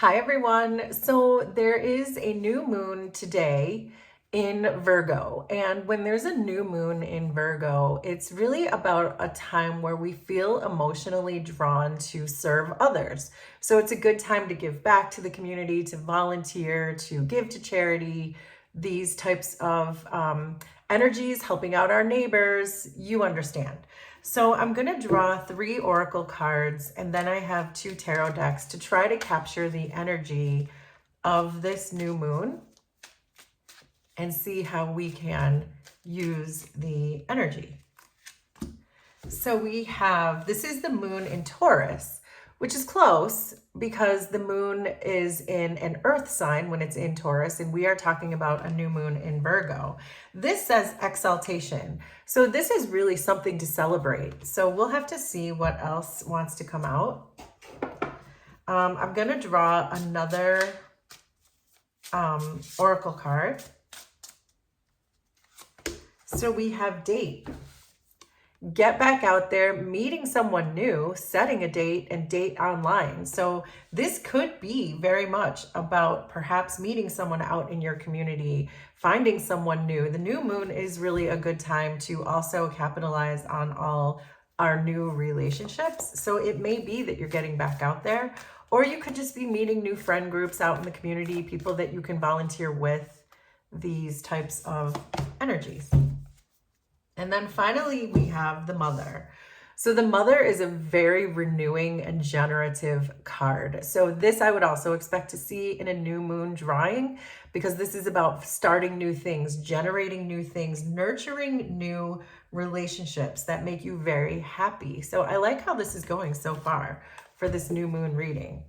Hi, everyone. So there is a new moon today in Virgo. And when there's a new moon in Virgo, it's really about a time where we feel emotionally drawn to serve others. So it's a good time to give back to the community, to volunteer, to give to charity, these types of energies, helping out our neighbors. You understand. So I'm going to draw 3 oracle cards, and then I have 2 tarot decks to try to capture the energy of this new moon and see how we can use the energy. So this is the moon in Taurus, which is close because the moon is in an earth sign when it's in Taurus, and we are talking about a new moon in Virgo. This says exaltation. So this is really something to celebrate. So we'll have to see what else wants to come out. I'm going to draw another oracle card. So we have date. Get back out there, meeting someone new, setting a date, and date online. So this could be very much about perhaps meeting someone out in your community, finding someone new. The new moon is really a good time to also capitalize on all our new relationships. So it may be that you're getting back out there, or you could just be meeting new friend groups out in the community, people that you can volunteer with, these types of energies. And then finally, we have the Mother. So the Mother is a very renewing and generative card. So this I would also expect to see in a new moon drawing, because this is about starting new things, generating new things, nurturing new relationships that make you very happy. So I like how this is going so far for this new moon reading.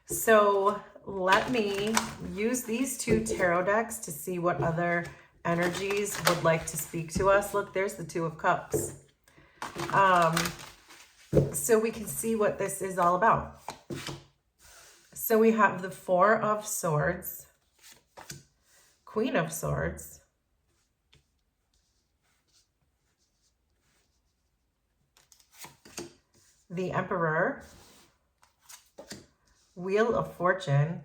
So let me use these 2 tarot decks to see what other energies would like to speak to us. Look, there's the 2 of Cups. So we can see what this is all about. So we have the 4 of Swords, Queen of Swords, the Emperor, Wheel of Fortune.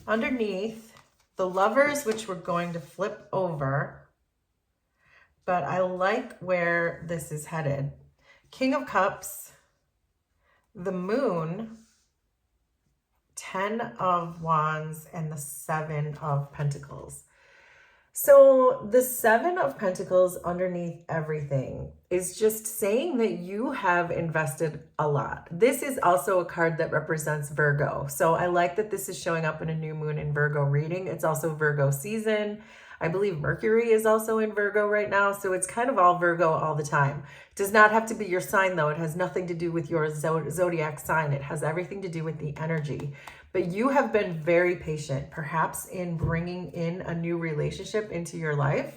Underneath, the Lovers, which we're going to flip over, but I like where this is headed. King of Cups, the Moon, 10 of Wands, and the 7 of Pentacles. So the 7 of Pentacles underneath everything is just saying that you have invested a lot. This is also a card that represents Virgo. So I like that this is showing up in a new moon in Virgo reading. It's also Virgo season. I believe Mercury is also in Virgo right now. So it's kind of all Virgo all the time. It does not have to be your sign, though. It has nothing to do with your zodiac sign. It has everything to do with the energy. But you have been very patient, perhaps in bringing in a new relationship into your life.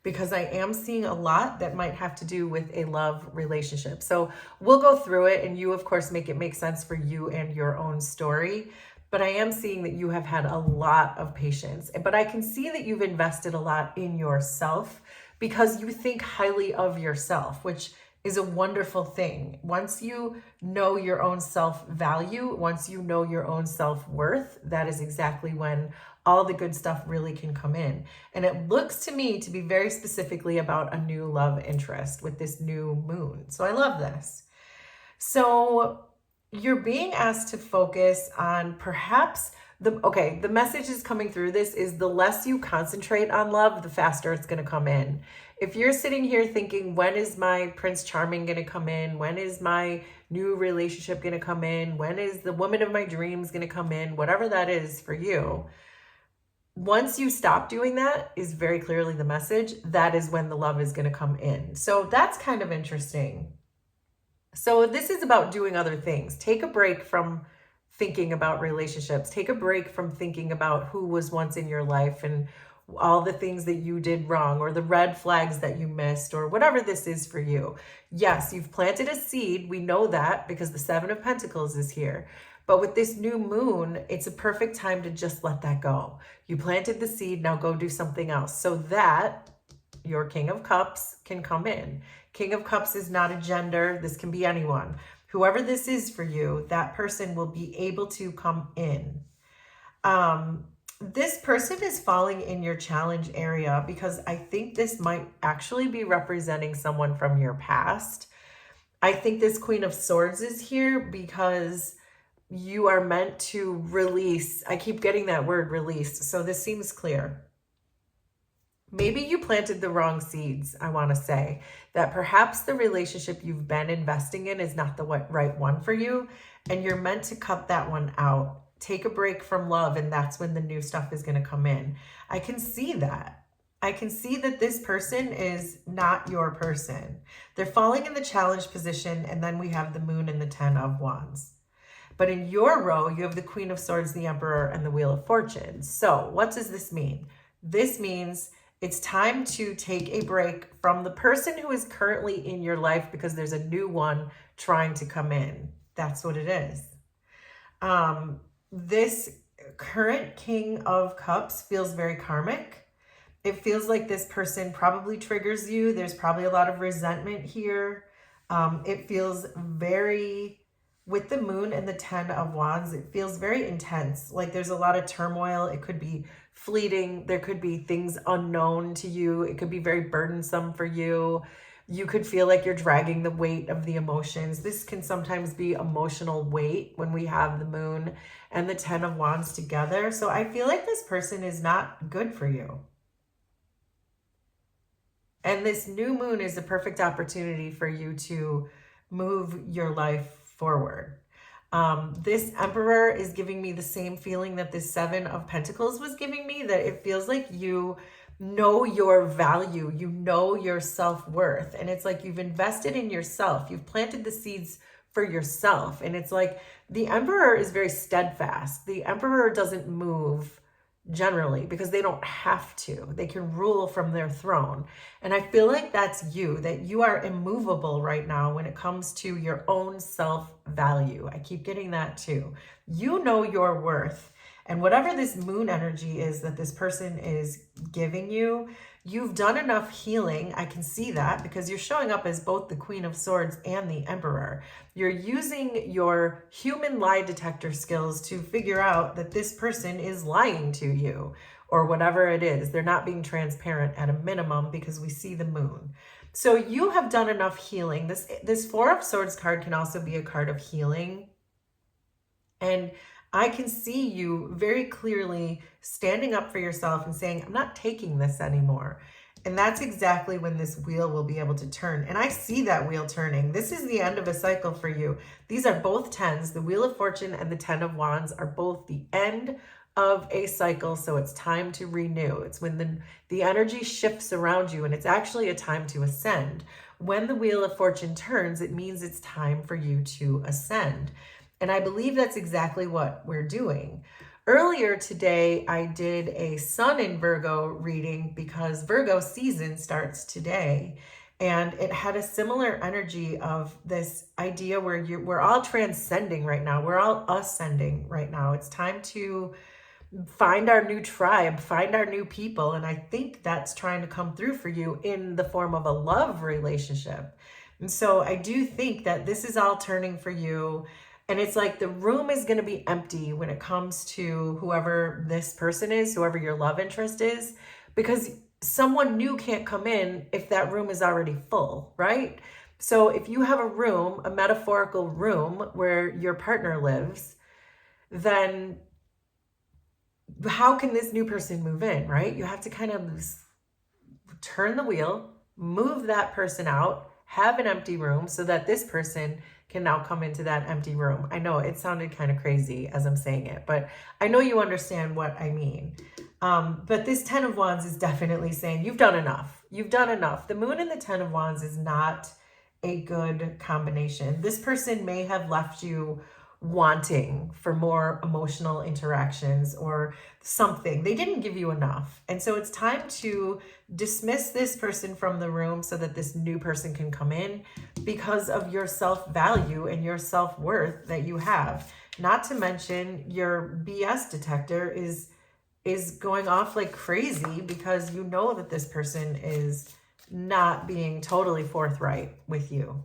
Because I am seeing a lot that might have to do with a love relationship. So we'll go through it, and you, of course, make it make sense for you and your own story. But I am seeing that you have had a lot of patience. But I can see that you've invested a lot in yourself because you think highly of yourself, which is a wonderful thing. Once you know your own self-value, once you know your own self-worth, that is exactly when all the good stuff really can come in. And it looks to me to be very specifically about a new love interest with this new moon. So I love this. So you're being asked to focus on perhaps the message is coming through this is the less you concentrate on love, the faster it's going to come in. If you're sitting here thinking, when is my Prince Charming going to come in? When is my new relationship going to come in? When is the woman of my dreams going to come in? Whatever that is for you. Once you stop doing that is very clearly the message. That is when the love is going to come in. So that's kind of interesting. So this is about doing other things. Take a break from thinking about relationships. Take a break from thinking about who was once in your life and all the things that you did wrong or the red flags that you missed or whatever this is for you. Yes, you've planted a seed. We know that because the 7 of Pentacles is here. But with this new moon, it's a perfect time to just let that go. You planted the seed, now go do something else so that your King of Cups can come in. King of Cups is not a gender. This can be anyone. Whoever this is for you, that person will be able to come in. This person is falling in your challenge area because I think this might actually be representing someone from your past. I think this Queen of Swords is here because you are meant to release. I keep getting that word release. So this seems clear. Maybe you planted the wrong seeds, I want to say. That perhaps the relationship you've been investing in is not the right one for you, and you're meant to cut that one out. Take a break from love, and that's when the new stuff is going to come in. I can see that. I can see that this person is not your person. They're falling in the challenge position, and then we have the Moon and the 10 of Wands. But in your row, you have the Queen of Swords, the Emperor, and the Wheel of Fortune. So what does this mean? This means it's time to take a break from the person who is currently in your life because there's a new one trying to come in. That's what it is. This current King of Cups feels very karmic. It feels like this person probably triggers you. There's probably a lot of resentment here. It feels very, with the Moon and the 10 of Wands, it feels very intense. Like there's a lot of turmoil. It could be fleeting. There could be things unknown to you. It could be very burdensome for you. You could feel like you're dragging the weight of the emotions. This can sometimes be emotional weight when we have the Moon and the 10 of Wands together. So I feel like this person is not good for you. And this new moon is a perfect opportunity for you to move your life forward. This Emperor is giving me the same feeling that this 7 of Pentacles was giving me, that it feels like you know your value, you know your self-worth. And it's like you've invested in yourself. You've planted the seeds for yourself. And it's like the Emperor is very steadfast. The Emperor doesn't move generally because they don't have to. They can rule from their throne. And I feel like that's you, that you are immovable right now when it comes to your own self-value. I keep getting that too. You know your worth. And whatever this moon energy is that this person is giving you, you've done enough healing. I can see that because you're showing up as both the Queen of Swords and the Emperor. You're using your human lie detector skills to figure out that this person is lying to you or whatever it is. They're not being transparent at a minimum because we see the moon. So you have done enough healing. This 4 of Swords card can also be a card of healing. And I can see you very clearly standing up for yourself and saying, I'm not taking this anymore. And that's exactly when this wheel will be able to turn. And I see that wheel turning. This is the end of a cycle for you. These are both 10s. The Wheel of Fortune and the 10 of Wands are both the end of a cycle. So it's time to renew. It's when the energy shifts around you, and it's actually a time to ascend. When the Wheel of Fortune turns, it means it's time for you to ascend. And I believe that's exactly what we're doing. Earlier today, I did a Sun in Virgo reading because Virgo season starts today. And it had a similar energy of this idea where we're all transcending right now. We're all ascending right now. It's time to find our new tribe, find our new people. And I think that's trying to come through for you in the form of a love relationship. And so I do think that this is all turning for you. And it's like the room is going to be empty when it comes to whoever this person is, whoever your love interest is, because someone new can't come in if that room is already full, right? So if you have a room, a metaphorical room where your partner lives, then how can this new person move in, right? You have to kind of turn the wheel, move that person out, have an empty room so that this person can now come into that empty room. I know it sounded kind of crazy as I'm saying it, but I know you understand what I mean. But this 10 of Wands is definitely saying you've done enough. You've done enough. The Moon and the 10 of Wands is not a good combination. This person may have left you wanting for more emotional interactions or something. They didn't give you enough. And so it's time to dismiss this person from the room so that this new person can come in because of your self-value and your self-worth that you have. Not to mention your BS detector is going off like crazy because you know that this person is not being totally forthright with you.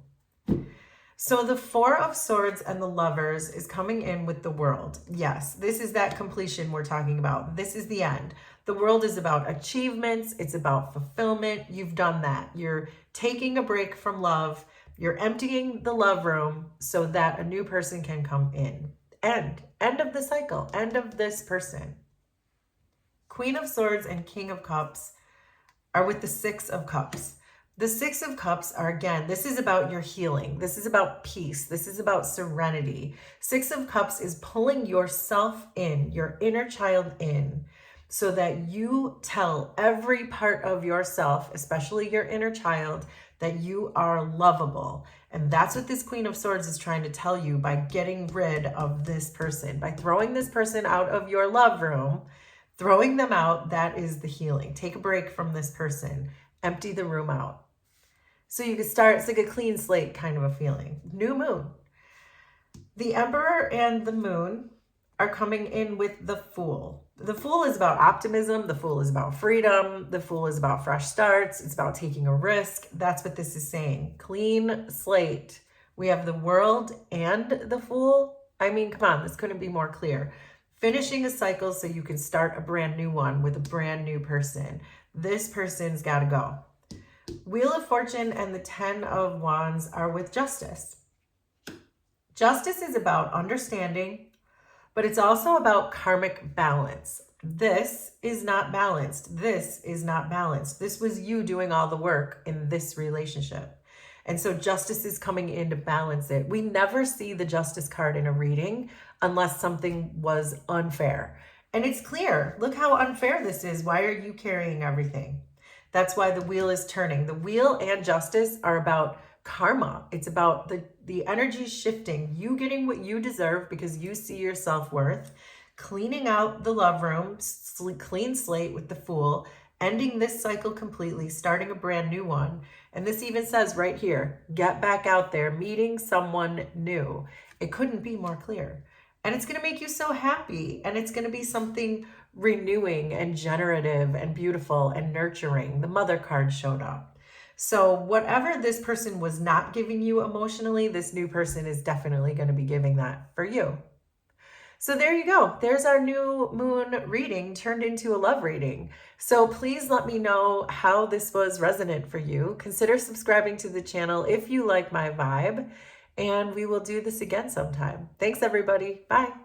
So the Four of Swords and the Lovers is coming in with the World. Yes, this is that completion we're talking about. This is the end. The World is about achievements. It's about fulfillment. You've done that. You're taking a break from love. You're emptying the love room so that a new person can come in. End of the cycle. End of this person. Queen of Swords and King of Cups are with the Six of Cups. The Six of Cups are, again, this is about your healing. This is about peace. This is about serenity. Six of Cups is pulling yourself in, your inner child in, so that you tell every part of yourself, especially your inner child, that you are lovable. And that's what this Queen of Swords is trying to tell you by getting rid of this person, by throwing this person out of your love room. Throwing them out, that is the healing. Take a break from this person. Empty the room out. So you can start, it's like a clean slate kind of a feeling. New moon. The Emperor and the Moon are coming in with the Fool. The Fool is about optimism. The Fool is about freedom. The Fool is about fresh starts. It's about taking a risk. That's what this is saying. Clean slate. We have the World and the Fool. I mean, come on, this couldn't be more clear. Finishing a cycle so you can start a brand new one with a brand new person. This person's got to go. Wheel of Fortune and the Ten of Wands are with Justice. Justice is about understanding, but it's also about karmic balance. This is not balanced. This is not balanced. This was you doing all the work in this relationship. And so justice is coming in to balance it. We never see the Justice card in a reading unless something was unfair. And it's clear. Look how unfair this is. Why are you carrying everything? That's why the wheel is turning. The wheel and Justice are about karma. It's about the energy shifting, you getting what you deserve because you see your self-worth, cleaning out the love room, clean slate with the Fool, ending this cycle completely, starting a brand new one. And this even says right here, get back out there, meeting someone new. It couldn't be more clear. And it's going to make you so happy. And it's going to be something renewing and generative and beautiful and nurturing. The Mother card showed up. So whatever this person was not giving you emotionally, this new person is definitely going to be giving that for you. So there you go. There's our new moon reading turned into a love reading. So please let me know how this was resonant for you. Consider subscribing to the channel if you like my vibe, and we will do this again sometime. Thanks, everybody. Bye.